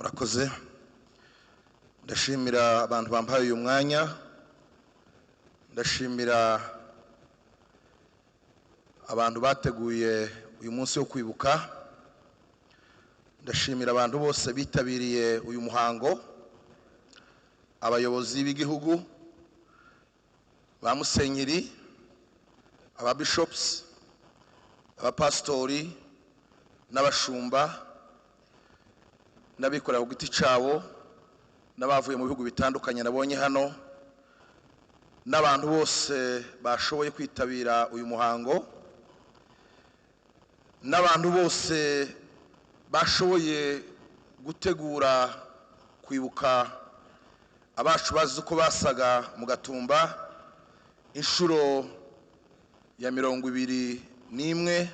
murakoze. Ndashimira abantu bampaye uyu mwanya, ndashimira abantu bateguye uyu munsi wo kwibuka, ndashimira abantu bose bitabiriye uyu muhango, abayobozi b'igihugu, ba musenyeri, aba bishops, abapastori n'abashumba n'abikorera ku giti cyabo n'abavuye mu bihugu bitandukanye nabonye hano, n'abantu bose bashoboye kwitabira uyu muhango, n'abantu bose bashoboye gutegura kwibuka abacu bazi uko basaga mu Gatumba inshuro ya 21.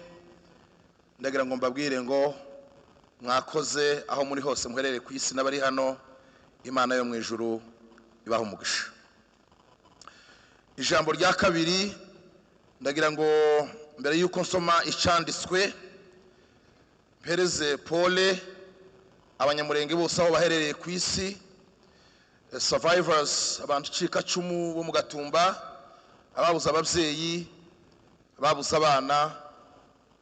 Ndagira ngo mbabwire ngo mwakoze aho muri hose muherereye ku isi n'abari hano, Imana yo mu ijuru ibaha umugisha. Ijambo rya kabiri, ndagira ngo mbere yuko nsoma icyanditswe mpereze Pole abanyamurenge bose aho baherereye ku isi, survivors, abantu cikacumu bo mu Gatumba, ababuze ababyeyi, ababuze abana,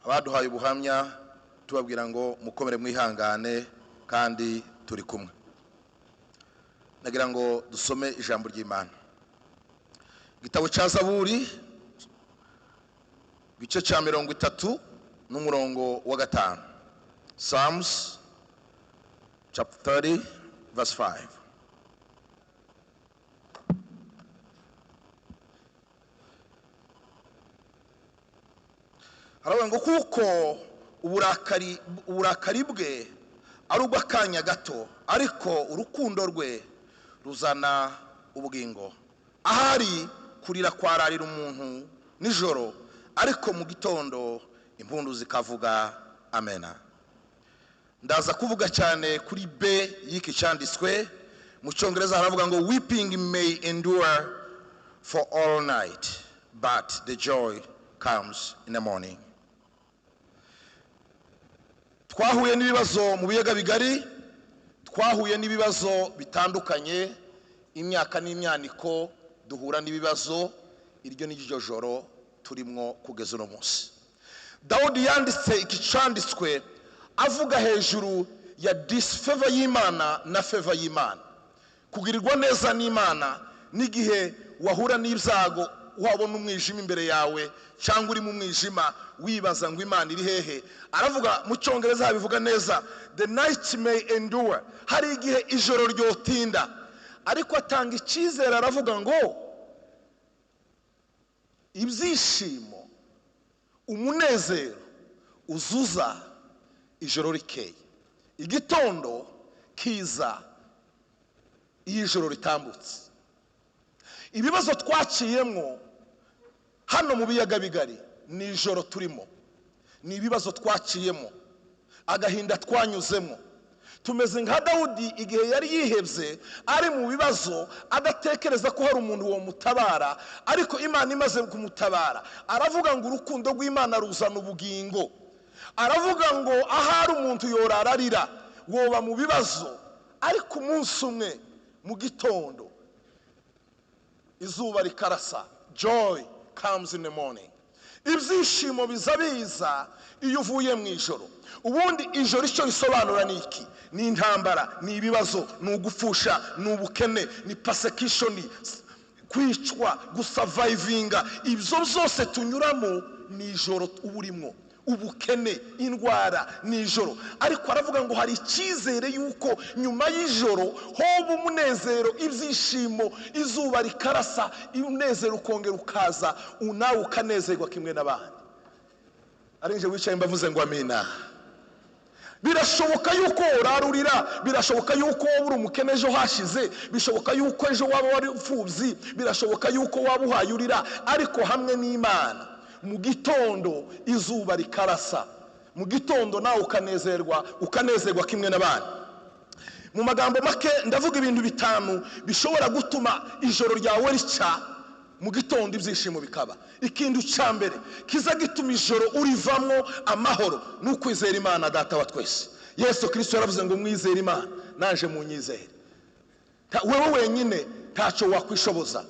abaduhaye ubuhamya, tubabwira ngo mukomere mwihangane kandi turi kumwe. Nagira ngo dusome ijambo ry'Imana. Igitabo cya Zaburi gice cya 30 n'umurongo wa 5. Psalms chapter 30 verse 5. Haravuga ngo kuko uburakari bwe ari ubw'akanya gato, ariko urukundo rwe ruzana ubugingo. Ahari kurira kwararira umuntu nijoro, ariko mu gitondo impundu zikavuga amena. Ndaza kuvuga cyane kuri B y'iki cyanditswe. Mu Cyongereza haravuga ngo weeping may endure for all night, but the joy comes in the morning. Twahuye n'ibibazo mu biyaga bigari, twahuye n'ibibazo bitandukanye, imyaka n'imyaniko duhura n'ibibazo, iryo n'iryo joro turimwo kugeza uno munsi. Dawudi yanditse iki cyanditswe avuga hejuru ya disfavor y'Imana na favor y'Imana, kugirirwa neza n'Imana n'igihe wahura n'ibyago, wabona umwijima imbere yawe cyangwa uri mu mwijima wibaza ngo Imana iri hehe. Aravuga mu Cyongereza habivuga neza, the night may endure, hari igihe ijoro ryotinda, ariko atanga icyizere. Aravuga ngo ibyishimo, umunezero uzuza ijoro rikeye, igitondo kiza iyo ijoro ritambutse. Ibibazo twaciyemwo hano mu biyaga bigari ni ijoro turimo, ni ibibazo twaciyemo, agahinda twanyuzemo. Tumeze nka Dawudi igihe yari yihebye ari mu bibazo, adatekereza ko hari umuntu wo mutabara, ariko Imana imaze kumutabara. Aravuga ngo urukundo rw'Imana ruzana ubugingo. Aravuga ngo ahari umuntu yorararira, woba mu bibazo, ariko umunsi umwe mu gitondo izuba rikarasa, joy comes in the morning. Ibyishimo biza iyo uvuye mu ijoro. Ubundi ijoro icyo risobanura ni iki? Ni intambara, ni ibibazo, ni ugupfusha, ni ubukene, ni persecution, kwicwa, gusurvivinga. Ibyo byose tunyuramo ni ijoro uburimo, ubukene, indwara, ni ijoro. Ariko aravuga ngo hari icyizere yuko nyuma y'ijoro hoba umunezero, ibyishimo, izuba rikarasa, umunezero ukongera ukaza, nawe ukanezerwa kimwe n'abandi. Arinje wicaye mbavuze ngo amina. Birashoboka yuko urarurira, birashoboka yuko wabura umukene ejo hashize, bishoboka yuko ejo waba wari upfubyi, birashoboka yuko waba uhayurira, ariko hamwe n'Imana mu gitondo izuba rikarasa, mu gitondo nawe ukanezerwa kimwe n'abandi. Mu magambo make ndavuga ibintu 5 bishobora gutuma ijoro ryawe rica, mu gitondo ibyishimo bikaba. Ikintu cya mbere kiza gituma ijoro urivamwo amahoro, n'ukwizera Imana Data wa twese. Yesu Kristo yaravuze ngo mwizere Imana naje munyizere. Wewe wenyine ntacyo wakwishoboza.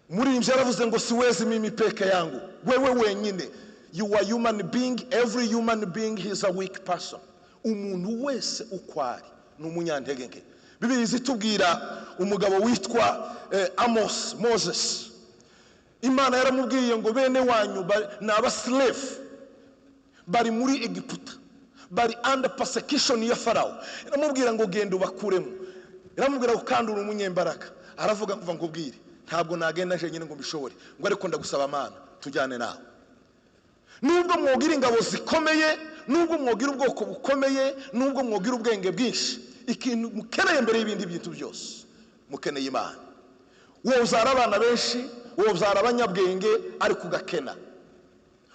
Muri imvye yaravuze ngo siwezi mimi peke yangu. Wewe wenyine. You are human being. Every human being is a weak person. Umuntu wese ukwari n'umunyantege nke. Bibiliya zitubwira umugabo witwa Moses. Imana yaramubwiye ngo bene wanyu n'aba slave bari muri Egiputa, bari under persecution ya Farao. Iramubwira ngo genda ubakuremo. Iramubwira ngo kandi uri umunyembaraga. Aravuga ngo ngubwire ntabwo nagenda nje nyine ngo mbishobore, ngo ariko ndagusaba Mana tujyane nawe. Nubwo mwogira ingabo zikomeye, nubwo mwogira ubwoko bukomeye, nubwo mwogira ubwenge bwinshi, ikintu mukeneye mbere y'ibindi bintu byose mukeneye Imana. Wowe uzara abana benshi, wowe uzara abanyabwenge ariko ugakena.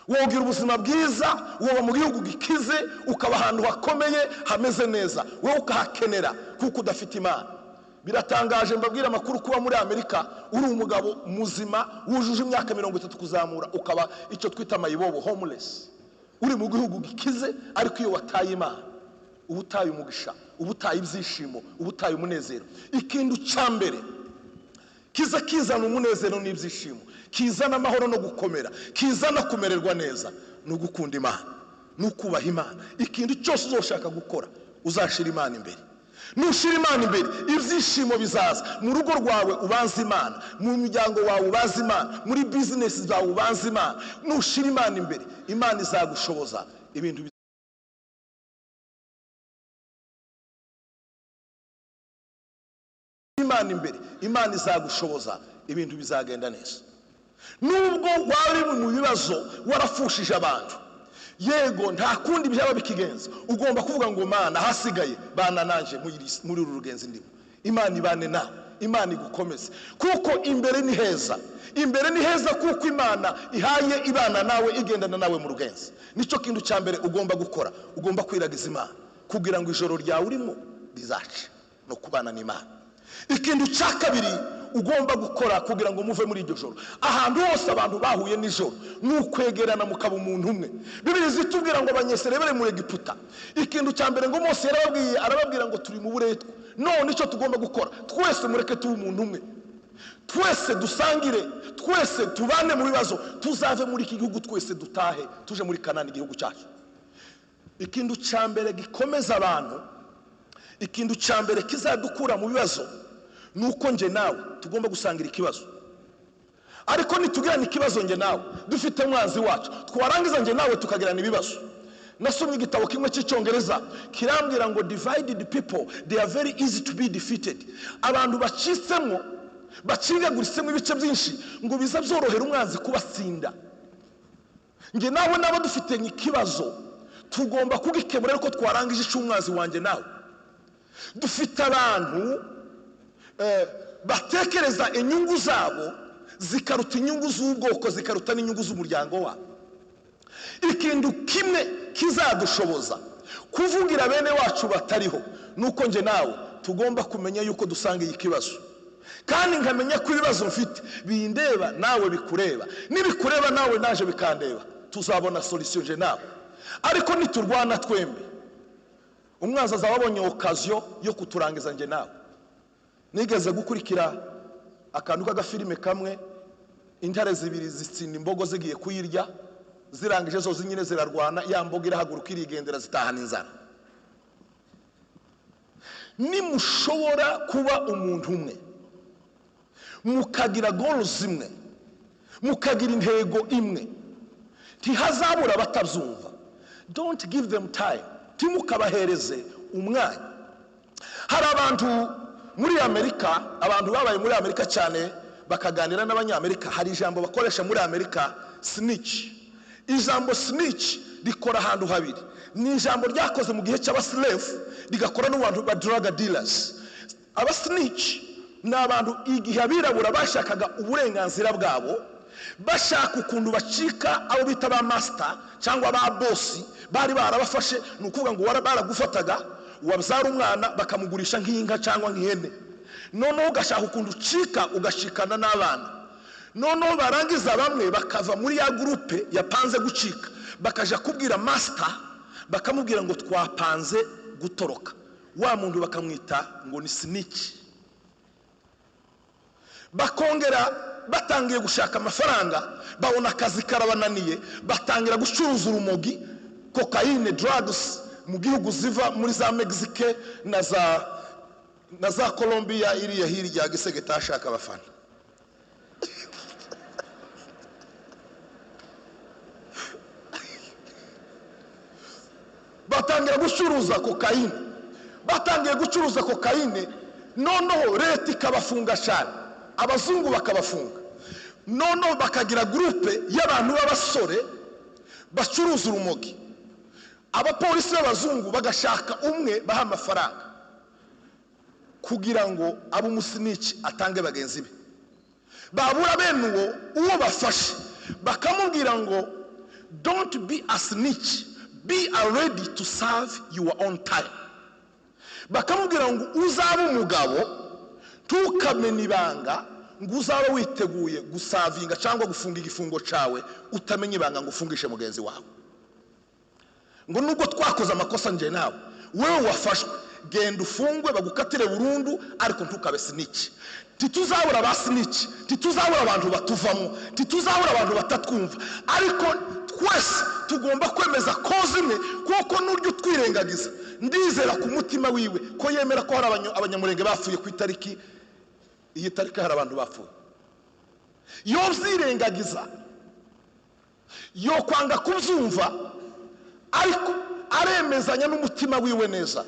Wogira ubuzima bwiza, wowe mu gihugu gikize, ukaba ahantu hakomeye hameze neza, wowe ukahakenera kuko udafite Imana. Biratangaje mbabwira amakuru kuba muri Amerika uri umugabo muzima wujuje imyaka 30 kuzamura ukaba icyo twita mayibobo, homeless. Uri mu gihugu gikize ariko iyo wataye Imana ubutaye umugisha, ubutaye ibyishimo, ubutaye umunezero. Ikintu cyambere kizana umunezero n'ibyishimo, kizana amahoro no gukomera, kizana kumererwa neza no gukunda Imana, no kubaha Imana. Ikintu cyose uzoshaka gukora uzashira Imana imbere. Nushira Imana imbere ibyishimo bizaza. Mu rugo rwawe ubanza Imana, mu muryango wawe ubanza Imana, muri business zawe ubanza Imana. Nushira Imana imbere Imana izagushoboza ibintu. Imana imbere Imana izagushoboza ibintu bizagenda neza. Nubwo wari mu bibazo warafushije abantu, yego nta kundi byaba bikigenza, ugomba kuvuga ngo Mana hasigaye bana nanje muri uru rugenzi ndimo. Imana ibane nawe, Imana igukomeze kuko imbere ni heza. Imbere ni heza kuko Imana ihaye ibana nawe, igendana nawe mu rugenzi. Nico kintu cya mbere ugomba gukora, ugomba kwiragiza Imana kugira ngo ijoro ryawe urimo rizace no kubana n'Imana. Ikintu cya kabiri ugomba gukora kugira ngo muve muri iryo joro, ahantu hose abantu bahuye n'ijoro, n'ukwegerana mukaba umuntu umwe. Bibiliya zitubwira ngo abanyesere bari mu Egiputa, ikintu cya mbere ngo Mose arababwira ngo turi mu buretwa. None icyo tugomba gukora, twese mureke tube umuntu umwe, twese dusangire, twese tubane mu bibazo, tuzave muri iki gihugu, twese dutahe tuje muri Kanani igihugu cyacu. Ikintu cya mbere gikomeza abantu, ikintu cya mbere kizadukura mu bibazo, nuko nje nawe tugomba gusangira ikibazo. Ariko nitugirana ikibazo nje nawe dufite mwanzi wacu, twarangiza nje nawe tukagirana ibibazo. Nasomye igitabo kimwe cy'icyongereza kirambwira ngo divided people they are very easy to be defeated. Abantu bacitsemo bacingagurisemo ibice byinshi ngo biza byorohera umwanzi kubatsinda. Nje nawe nabo dufite ikibazo tugomba kugikemura ariko twarangije icyumwanzi wanje nawe. Dufite abantu batekereza inyungu zabo zikaruta inyungu z'ubwoko, zikaruta n'inyungu z'umuryango wabo. Ikintu kimwe kizadushoboza kuvugira bene wacu batariho nuko nje nawe tugomba kumenya yuko dusanga ikibazo, kandi nkamenya ko ibibazo mfite bindeba nawe bikureba, nibikureba nawe naje bikandeba, tuzabona solution nje nawe. Ariko niturwana twembi umwanzi azababonye occasion yo kuturangiza nje nawe. Nigeze gukurikira akantu k'agafilime kamwe, intare zibiri zitsinda imbogo zigiye kuyirya, zirangije zo zinyine zirarwana, ya mbogo irahaguruka irigendera zitahana inzara. Nimushobora kuba umuntu umwe, mukagira goals imwe, mukagira intego imwe, ntihazabura batabyumva. Don't give them time, timukabahereze umwanya. Hari abantu muri Amerika, abantu babaye muri Amerika cyane bakaganira n'abanyamerika, hari ijambo bakoresha muri Amerika, snitch. Ijambo snitch rikora ahantu habiri. Ni ijambo ryakoze mu gihe cy'abaslave, rigakora n'abantu ba drug dealers. Aba snitch ni abantu igihe abirabura bashakaga uburenganzira bwabo, bashaka ukuntu bacika abo bita ba master cyangwa ba boss, bari barabafashe. Ni ukuvuga ngo baragufataga wabzara umwana bakamugurisha nk'inka cyangwa nk'ihene, noneho ugashaka ukuntu ucika ugashikana n'abana. Noneho barangiza bamwe bakava muri ya groupe yapanze gucika, bakaja kubwira master, bakamubwira ngo twapanze gutoroka. wa muntu bakamwita ngo ni snitch. Bakongera batangiye gushaka amafaranga, babona akazi karabananiye, batangira gucuruza urumogi, cocaine, drugs mu gihugu ziva muri za Mexique na za Colombia iriya hirya Gisegeta ashaka abafana. Batangira gucuruza cocaine, batangiye gucuruza cocaine, noneho leta ikabafunga cyane, abazungu bakabafunga. Noneho bakagira groupe y'abantu b'abasore bacuruza urumogi. Abapolisi b'abazungu bagashaka umwe baha amafaranga kugira ngo abo musinici atange bagenzi be. Babura bene uwo bafashe bakamubwira ngo don't be a snitch, be ready to serve your own time. Bakamubwira ngo uzaba umugabo tukamena ibanga, ngo uzaba witeguye gusavinga cyangwa gufunga igifungo cawe utamenye ibanga ngo ufungishe mugenzi wawe. Ngo nubwo twakoze amakosa nje nawe, wewe wafashwe genda ufungwe bagukatire burundu, ariko ntukabe snitch. Tituzabura ba snitch, tituzabura abantu batuvamo, tituzabura abantu batatwumva, ariko twese tugomba kwemeza koze imwe, kuko n'uryo twirengagiza. Ndizera ku mutima wiwe ko yemera ko hari abanyamurenge bafuye ku itariki, iyi tariki hari abantu bafuye. Yo byirengagiza, yo kwanga kubyumva, ariko aremezanya n'umutima wiwe neza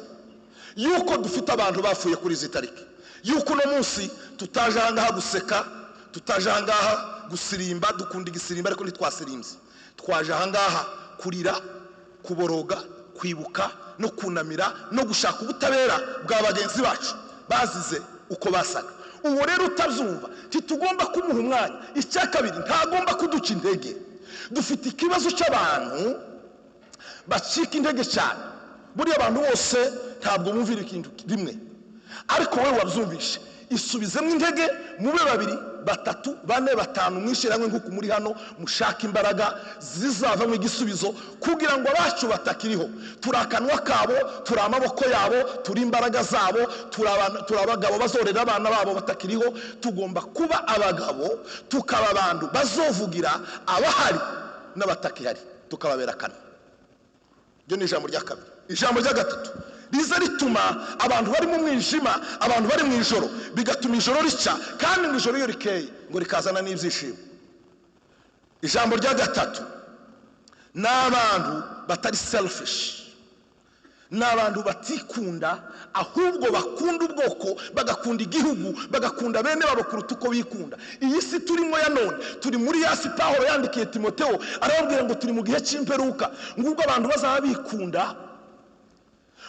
yuko dufite abantu bafuye kuri izi tariki, yuko no munsi tutaje ahangaha guseka, tutaje ahangaha gusirimba, dukunda igisirimba ariko ntitwasirimbye. Twaje ahangaha kurira, kuboroga, kwibuka no kunamira no gushaka ubutabera bwa bagenzi bacu bazize uko basaga. Uwo rero utabyumva titugomba kumuha umwanya. Icya kabiri, ntagomba kuduca intege. Dufite ikibazo cy'abantu bacika intege cyane. Buriya abantu bose ntabwo bumvira ikintu rimwe, ariko wewe wabyumvishe isubizemo intege, mube babiri batatu bane batanu mwishiramwe nk'uko muri hano, mushaka imbaraga zizavamo igisubizo kugira ngo abacu batakiriho. Turakanwa kabo, turi amaboko yabo, turi imbaraga zabo, turi abagabo bazorera abana babo batakiriho. Tugomba kuba abagabo, tukaba abantu bazovugira abahari n'abatakihari, tukababera kanwa. Ryo ni ijambo rya kabiri. Ijambo rya gatatu riza rituma abantu bari mu mwijima, abantu bari mu ijoro, bigatuma ijoro rica, kandi mu ijoro iyo rikeye ngo rikazana n'ibyishimo. Ijambo rya gatatu, n'abantu batari selfish, n'abantu batikunda, ahubwo bakunda ubwoko, bagakunda igihugu, bagakunda bene babo kuruta uko bikunda. Iyi si turimo ya none, turi muri yasi Pawulo yandikiye Timoteyo arababwira ngo turi mu gihe cy'imperuka, ngo ubwo abantu bazaba bikunda,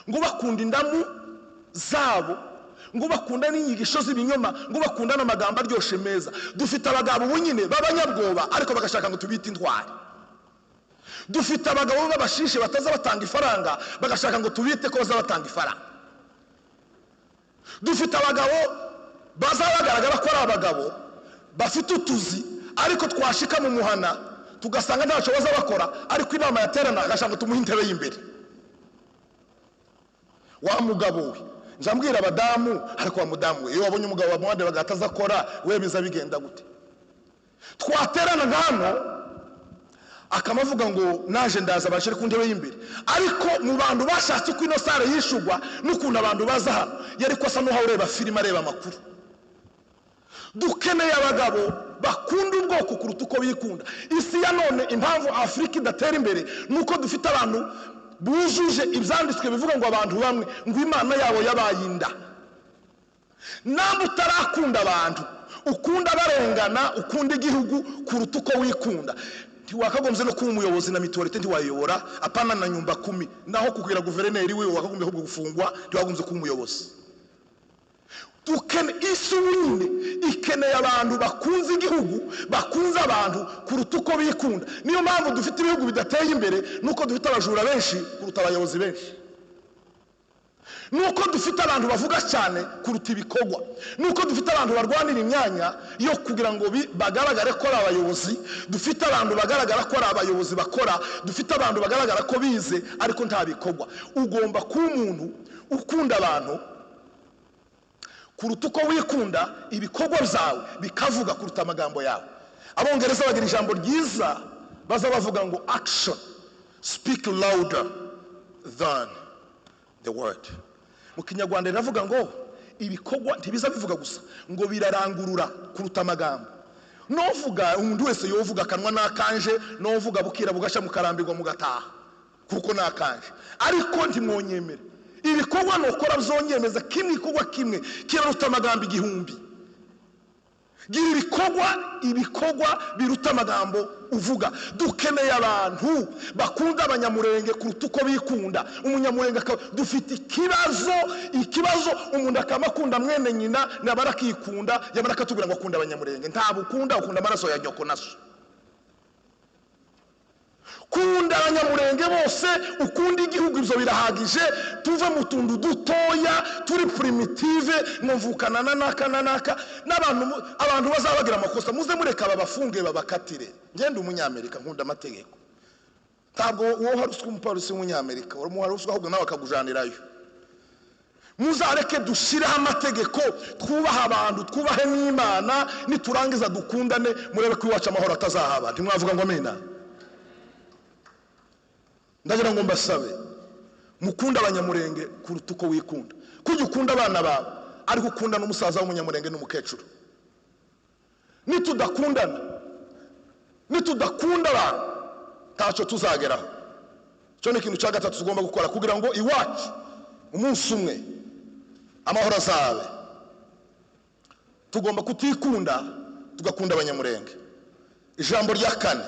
ngo bakunda indamu zabo, ngo bakunda n'inyigisho z'ibinyoma, ngo bakunda n'amagambo aryoshe meza. Dufite abagabo bunyine b'abanyabwoba ariko bagashaka ngo tubite intwari. Dufite abagabo b'abashishe bataza batanga ifaranga bagashaka ngo tubite ko bazabatanga ifaranga. Dufite abagabo bazabagaragara ko ari abagabo bafite utuzi, ariko twashika mu muhana tugasanga ntacyo baza bakora, ariko inama yaterana agashaka ngo tumuhe intebe y'imbere. Wa mugabo we njambwira abadamu, ariko wa mudamu we iyo wabonye umugabo wa mwande bagataza akora, we biza bigenda gute? Twaterana hano akamavuga ngo naje ndaza bashire ku ntebe y'imbere, ariko mu bantu bashatse ko ino sare yishugwa n'ukuntu abantu baza hano, yari ko asa n'uha ureba filime areba amakuru. Dukeneye abagabo bakunda ubwoko kuruta uko bikunda. Isi ya none impamvu Afrika idatera imbere nuko dufite abantu bujuje ibyanditswe bivuga ngo abantu bamwe ngo Imana yabo yabayinda. Namwe utarakunda abantu, ukunda barengana, ukunda igihugu kuruta uko wikunda, ntiwakagombye no kuba umuyobozi na mituwarite ntiwayobora, apana na nyumba 10 naho kukwira guverineri we wakagombye ahubwo gufungwa, ntiwagombye kuba umuyobozi. Tukene isuwine ikeneye abantu bakunze igihugu, bakunze abantu kuruta uko bikunda. Niyo mpamvu dufite ibihugu bidateye imbere, nuko dufite abajura benshi kuruta abayobozi benshi. nuko dufite abantu bavuga cyane kuruta ibikorwa, nuko dufite abantu barwanira imyanya yo kugira ngo bagaragare ko ari abayobozi, dufite abantu bagaragara ko ari abayobozi bakora, dufite abantu bagaragara ko bize ariko nta bikorwa. Ugomba kuba umuntu ukunda abantu kuruta uko wikunda ibikorwa byawe bikavuga kuruta amagambo yawe. Abongereza bagira ijambo ryiza baza bavuga ngo action speak louder than the word. Mu Kinyarwanda riravuga ngo ibikorwa ntibiza bivuga gusa, ngo birarangurura kuruta amagambo. Novuga umuntu wese yovuga kanwa nakanje, novuga bukira bugasha mukarambirwa mugataha kuko nakanje, ariko ntimwonyemere ibikorwa nokora byonyemeza kimwe ikorwa kimwe kiraruta amagambo igihumbi. Gira ibikorwa biruta amagambo uvuga. Dukeneye abantu bakunda abanyamurenge kuruta uko bikunda. Umunyamurenge dufite ikibazo umuntu akamakunda mwene nyina nabara kikunda yabara katubwira ngo akunda abanyamurenge. Ntabukunda, ukunda amaraso ya nyoko naso. Kunda abanyamurenge bose, ukunda igihugu, ibyo birahagije. Tuve mu tundu dutoya turi primitive mwumvukana naka n'abantu bazabagira amakosa muze mureka babafunge babakatire. Ngende umunyamerika nkunda amategeko, ntabwo wowe haruswa umupolisi w'umunyamerika uramuharuswa ahubwo nawe akagujanirayo. Muzareke dushireho amategeko, twubaha abantu, twubahe n'Imana, niturangiza dukundane, murebe ko iwacu amahoro atazahaba. Ntimwavuga ngo amena? Ndagira ngo mbasabe mukunda abanyamurenge kuruta uko wikunda. Kujya ukunda abana bawe ariko ukunda n'umusaza w'umunyamurenge n'umukecuru. Nitudakunda abantu ntacyo tuzageraho. Cyo ni ikintu cya gatatu tugomba gukora kugira ngo iwacu umunsi umwe amahoro azabe. Tugomba kutikunda tugakunda abanyamurenge. Ijambo rya kane,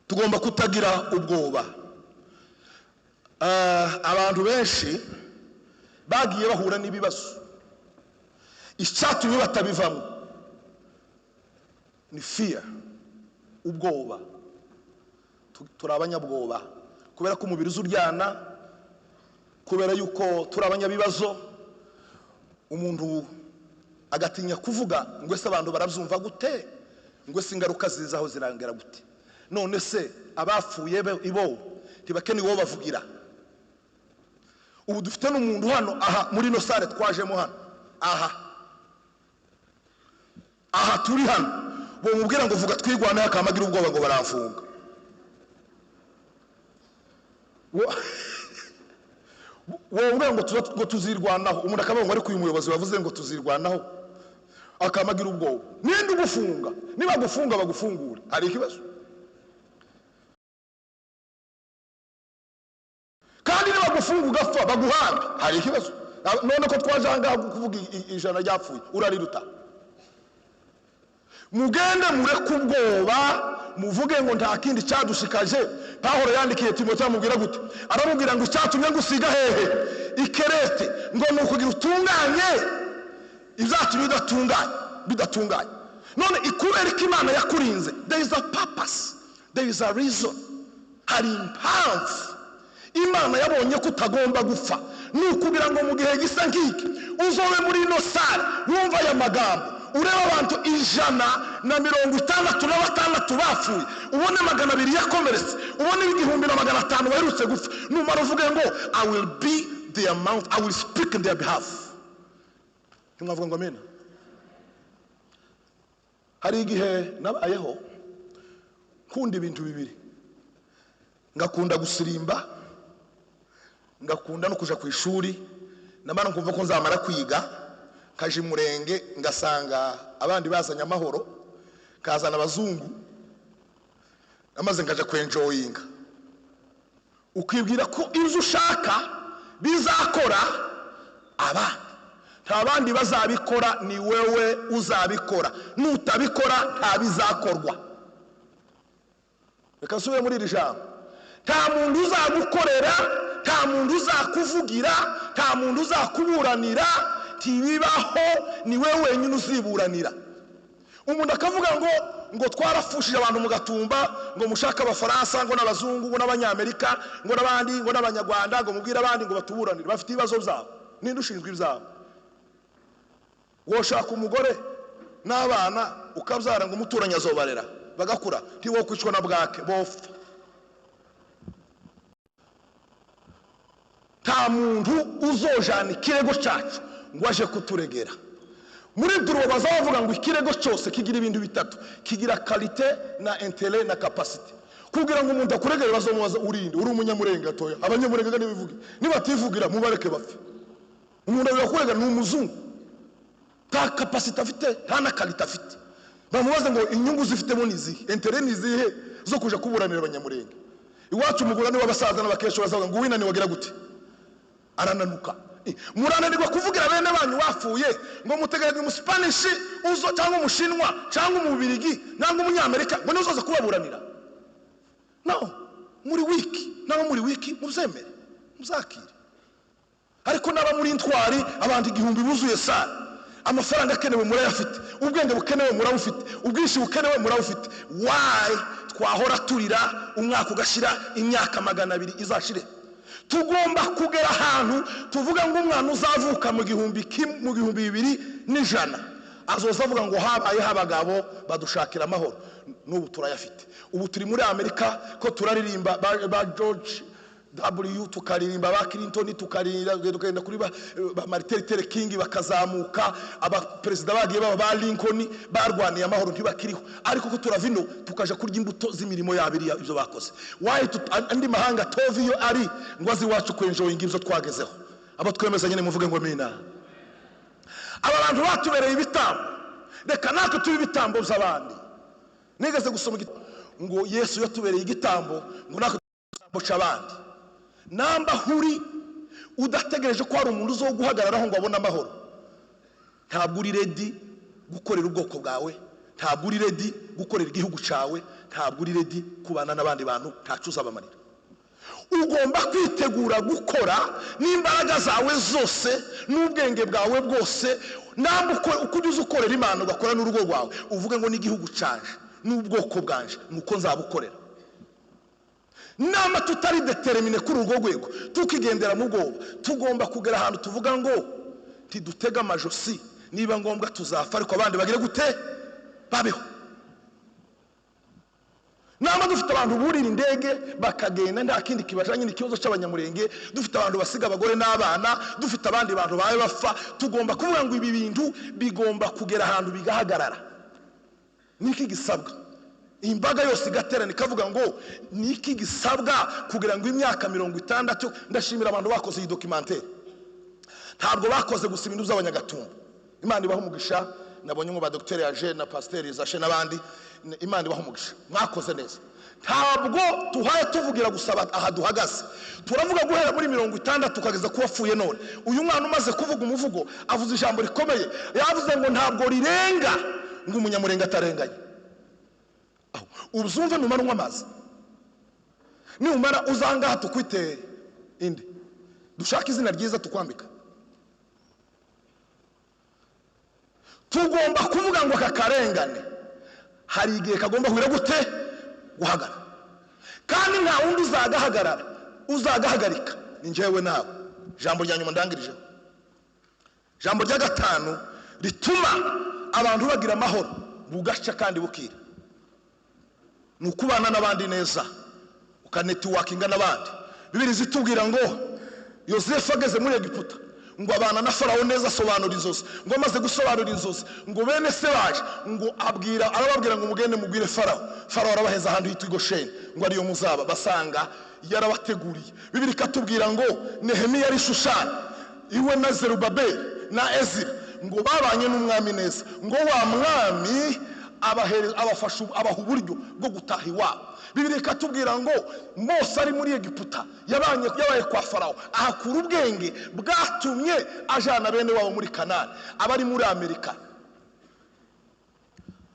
tugomba kutagira ubwoba. Abantu benshi bagiye bahura n'ibibazo, icyatumye batabivamo ni fear, ubwoba. Turi abanyabwoba kubera ko umubiri uzuryana, kubera yuko turi abanyabibazo. Umuntu agatinya kuvuga ngo ese abantu barabyumva gute, ngo ese ingaruka zizaho zirangera gute. None se abapfuye ibo tibakene iwo bavugira. Ubu dufite n'umuntu hano aha muri no sare twajemo hano aha turi hano, bo mubwira ngo vuga twigwana yakamagira ubwoba ngo baramfunga. Wowe ngo tuzirwanaho, umuntu akavuga ari kuyu muyobozi bavuze ngo tuzirwanaho akamagira ubwoba. Ninde ugufunga? Niba gufunga bagufungura, hari ikibazo. Kandi niba gufunga ugapfa baguhambe, hari ikibazo. None ko twaje ahangaha kuvuga ijana ryapfuye urariruta. Mugende mureke ubwoba, muvuge ngo nta kindi cyadushikaje. Pawulo yandikiye Timoteyo amubwira gute? Aramubwira ngo icyatumye ngusiga hehe Ikerete ngo nukugira utunganye izatumye bidatunganye. None ikubera ko Imana yakurinze, there is a purpose, there is a reason. Hari impamvu Imana yabonye ko utagomba gupfa. Nukugira ngo mu gihe gisa nk'iki uzobe muri ino sare wumva aya magambo, ureba abantu 156 bapfuye, ubone 200 yakomeretse, ubone 1500 baherutse gupfa. Numara uvuge ngo I will be the amount, I will speak in their behalf. Ntimwavuga ngo amena? Hari igihe nabayeho kunda ibintu bibiri, ngakunda gusirimba, ngakunda no kuja ku ishuri. Namara nkumva ko nzamara kwiga kaje murenge, ngasanga abandi bazanya amahoro, kazana abazungu, amaze ngaje kwenjoyinga. Ukibwira ko ibyo ushaka bizakora abandi, nta bandi bazabikora, ni wewe uzabikora. Nutabikora nta bizakorwa. Reka nsubire muri iri jambo. Nta muntu uzagukorera, nta muntu uzakuvugira, nta muntu uzakuburanira. Tibibaho, ni wewe wenyine uziburanira. umuntu akavuga ngo twarafushije abantu mu Gatumba, ngo mushaka abafaransa, ngo n'abazungu, ngo n'abanyamerika, ngo n'abandi, ngo n'abanyarwanda, ngo mubwire abandi ngo batuburanire, bafite ibibazo byabo, ninde ushinzwe ibyabo? Woshaka umugore n'abana ukabyara ngo umuturanyi azobarera bagakura, ntiwo kwicwa na bwake bofa. Nta muntu uzojana ikirego cyacu ngo aje kuturegera. Muri duro bazavuga ngo ikirego cyose kigira ibintu bitatu, kigira qualité na intérêt na capacité. Kugira ngo umuntu akuregere bazomubaza urinde, uri umunyamurenga toya, abanyamurenga nibivuge, nibativugira mubareke bapfe. Umuntu yakuregera n'umuzungu, ta capacité afite, nta na qualité afite. Bamubaza ngo inyungu zifitemo nizihe, intérêt nizihe zo kuja kuburanira abanyamurenga. Iwacu umugurane w'abasaza n'abakesho bazavuga ngo winani wagira gute, arananuka. Murananirwa kuvugira bene banyu wapfuye ngo mutegereze mu Spanish uzo cyangwa umushinwa cyangwa umubirigi nangwa umunyamerika ngo nizoza kubaburanira. No, muri wiki naho muri wiki muzemere muzakire. Ariko naba muri intwari abantu igihumbi buzuye sara, amafaranga akenewe murayafite, ubwenge bukenewe murabufite, ubwishi bukenewe murabufite. Why twahora turira umwaka ugashira imyaka 200 izashire? Tugomba kugera ahantu tuvuga ngo umwana uzavuka mu 2021 azoza avuga ngo habaye habagabo badushakira amahoro. N'ubu turayafite. Ubu turi muri Amerika ko turaririmba ba George W, tukaririmba ba Clinton, tukagenda kuri ba Martin Luther King bakazamuka, aba president bagiye ba Lincoln barwaniye amahoro ntibakiriho. Ariko ko turavino tukaje kurya imbuto z'imirimo yabiri ibyo bakoze. Why andi mahanga toviyo ari ngo azi wacu kwenjoyinga ibyo twagezeho. Abo twemeza nyine muvuge ngo mina. Aba bantu batubereye ibitambo, reka natwe tubi ibitambo by'abandi. Nigeze gusoma ngo Yesu yatubereye igitambo ngo natwe tutambo cy'abandi. Namba huri udategereje ko hari umuntu uzo guhagararaho ngo abone amahoro, ntabwo uri ready gukorera ubwoko bwawe, ntabwo uri ready gukorera igihugu cyawe, ntabwo uri ready kubana n'abandi bantu, ntacuza abamarira. Ugomba kwitegura gukora n'imbaraga zawe zose n'ubwenge bwawe bwose, namba ukujuza ukorera Imana ugakora n'urugo rwawe, uvuge ngo n'igihugu cyaje n'ubwoko bwanje nuko nzabukorera. Nama tutari determine kuri urwo rwego tukigendera mu bwoba, tugomba kugera ahantu tuvuga ngo tidutega amajosi, niba ngombwa tuzafa ariko abandi bagire gute babeho. Nama dufite abantu burira indege bakagenda nta kindi kibajanye n'ikibazo cy'abanyamurenge, dufite abantu basiga abagore n'abana, dufite abandi bantu baye bafa. Tugomba kuvuga ngo ibi bintu bigomba kugera ahantu bigahagarara. Niki gisabwa? Imbaga yose igaterana ikavuga ngo niki gisabwa kugira ngo imyaka 60. Ndashimira abantu bakoze iyi documentaire, ntabwo bakoze gusa ibintu by'abanyagatumba. Imana ibaha umugisha, nabonye ngo ba Dr. Yaje na Pasteur Izashe n'abandi, Imana ibaha umugisha, mwakoze neza. Ntabwo tuhaye tuvugira gusaba aha duhagaze, turavuga guhera muri 60 tukageza kuwapfuye none. Uyu mwana umaze kuvuga umuvugo avuze ijambo rikomeye, yavuze ngo ntabwo rirenga ngo umunyamurenga atarenganye. Ubuzumve numara unywa amazi, ni umara uzanga tukwite indi dushaka izina ryiza tukwambika. Tugomba kuvuga ngo kakarengane hari igihe kagomba kugira gute guhagarara, kandi nta wundi uzagahagarara uzagahagarika ni njyewe nawe. Jambo rya nyuma ndangirije, jambo rya gatanu rituma abantu bagira amahoro bugaca kandi bukira, nukubana n'abandi neza, ukanetiwakinga n'abandi. Bibiri zitubwira ngo Yosefu ageze muri Egiputa ngo abana na Farawo neza, asobanura inzozi, ngo amaze gusobanura inzozi ngo bene se baje ngo arababwira ngo mugende mugwire Farawo. Farawo arabaheza ahantu hitwa Gosheni ngo ariyo muzaba, basanga yarabateguriye. Bibiri katubwira ngo Nehemiya ari Shushani, iwe na Zerubabeli na Ezira ngo babanye n'umwami neza, ngo wa mwami abafasha abaha uburyo bwo gutaha iwabo. Bibiri katubwira ngo Mose ari muri Egiputa yabaye kwa Farawo, ahakura ubwenge bwatumye ajana bene wabo muri Kanani. Abari muri Amerika,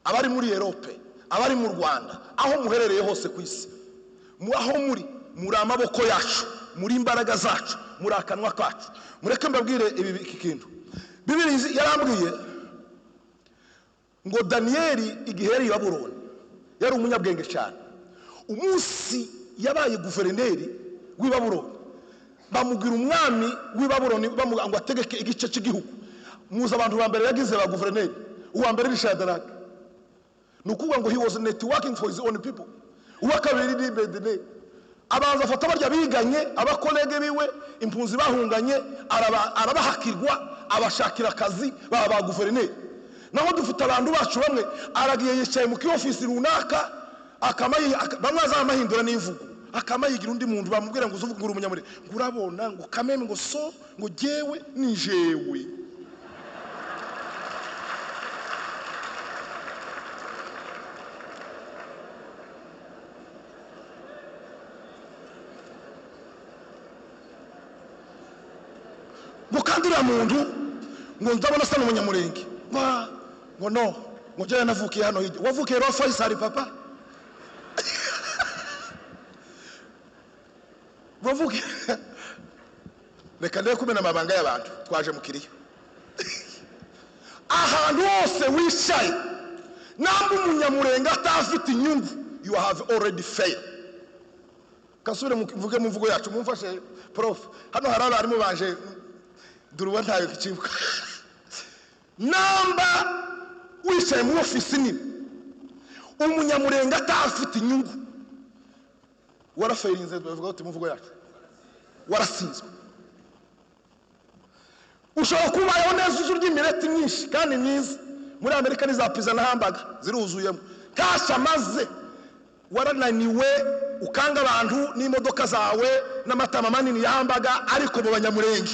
abari muri Europe, abari mu Rwanda, aho muherereye hose ku isi, aho muri amaboko yacu, muri imbaraga zacu, muri akanwa kacu. Mureke mbabwire iki kintu. Bibiri yarambwiye ngo Daniyeli igihe yari i Babuloni yari umunyabwenge cyane. Umunsi yabaye guverineri w'i Babuloni, bamubwira umwami w'i Babuloni bamuga ngo ategeke igice cy'igihugu. Muza abantu ba mbere yagize ba guverineri, uwa mbere ni Shadrach. Nukuvuga ngo he was networking for his own people. Uwa kabiri ni Abednego. Abanza afata barya biganye abakolege biwe impunzi bahunganye, arabahakirwa abashakira akazi baba guverineri. Naho dufite abantu bacu bamwe aragiye yicaye mu office runaka akamayi bamwe azamahindura n'imvugo akamayigira undi muntu bamubwira ngo uzuvuga nguru umunyamure ngurabona ngo kameme ngo so ngo jewe ni jewe. Mukandira muntu ngo ndabona sana umunyamurenge ngo no ngo je navukiye hano hirya. Wavukiye ro Faisal papa? Wavukiye reka ndeke kumena amabanga y'abantu twaje mukiriyo. Ahantu hose wishaye namba umunyamurenge atafite inyungu, you have already failed. Kasure mvuge mu mvugo yacu mumfashe prof. Hano harara arimo banje duruwa ntayo kichibuka. Namba wishaye mu office nini umunyamurenge atafite inyungu, warafairinze bavuga uti muvugo yacu warasinzwe. Ushobora kubayeho neza uzurya imireti myinshi kandi myiza. Muri Amerika ni za pizza na hamburger ziruzuyemo kasha, maze warananiwe ukanga abantu n'imodoka zawe n'amatama manini ya hamburger, ariko mu banyamurenge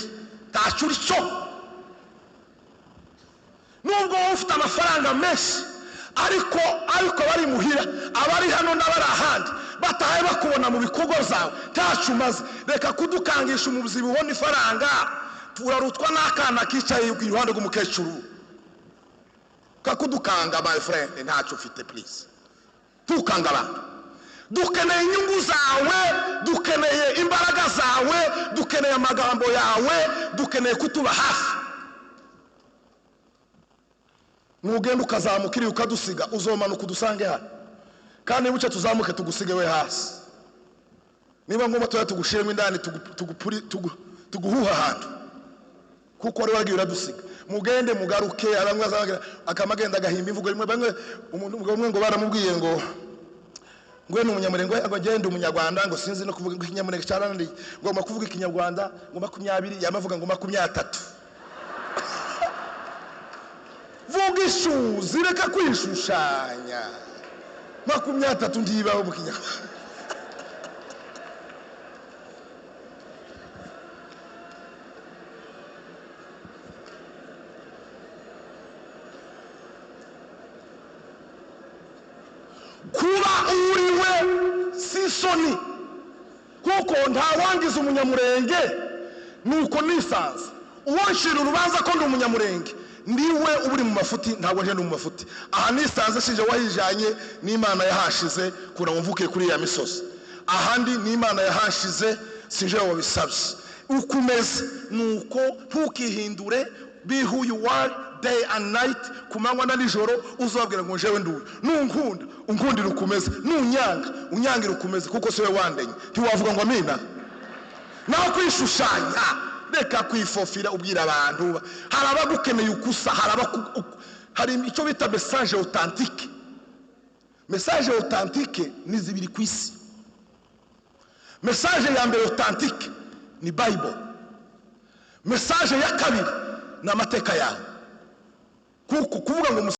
tacuri cyo. Nubwo ufite amafaranga menshi ariko bari muhira abari hano n'abari ahandi batahe bakubona mu bikorwa zawe tacu maze. Reka kudukangisha umubuzi bibona ifaranga, turarutwa n'akana kicaye iruhande rw'umukecuru kakudukanga. My friend, ntacu ufite please. Tukanga abantu. Dukeneye inyungu zawe, dukeneye imbaraga zawe, dukeneye amagambo yawe, dukeneye kutuba hafi. Nugenda ukazamukiri ukadusiga uzomanuka udusange hano, kandi buce tuzamuke tugusige we hasi. Niba ngoma toya tugushiremo indani tuguhuha hantu, kuko ari wagiye uradusiga. Mugende mugaruke. Abamwe azagira akamagenda agahimba imvugo rimwe, bamwe umuntu umwe ngo baramubwiye ngo ngwe n'umunyamurenge ngo agende umunyarwanda ngo sinzi no kuvuga ikinyamurenge cyarandi ngo makuvuga ikinyarwanda ngo 20 yamavuga ngo 23. Vuga ishuzi reka kwishushanya. 23 ndibaho mu kinyarwanda. Kuba uriwe sisoni kuko ntawangiza umunyamurenge nuko nisanze. Uwonshira urubanza ko ndi umunyamurenge ndiwe uburi mu mafuti, ntabwo nje mu mafuti. Aha nisanze sije wahijanye n'Imana yahashize kuna mvuke kuri ya misozi. Ahandi n'Imana yahashize sije wabisabye. Ukumeze nuko ntukihindure. Be who you are day and night, kumanywa na nijoro. Uzabwira ngo jewe nduwe nunkunda unkundira ukumeze, unyangira ukumeze, kuko siwe wandenye. Ntiwavuga ngo amina. Naho kwishushanya reka kwifofira ubwira abantu. Harabagukeneye ukusa, hari icyo bita message authentique. Message authentique ni zibiri kwisi. Message ya mbere authentique ni Bible. Message ya kabiri na amateka yawe. Kuko kuvuga ngo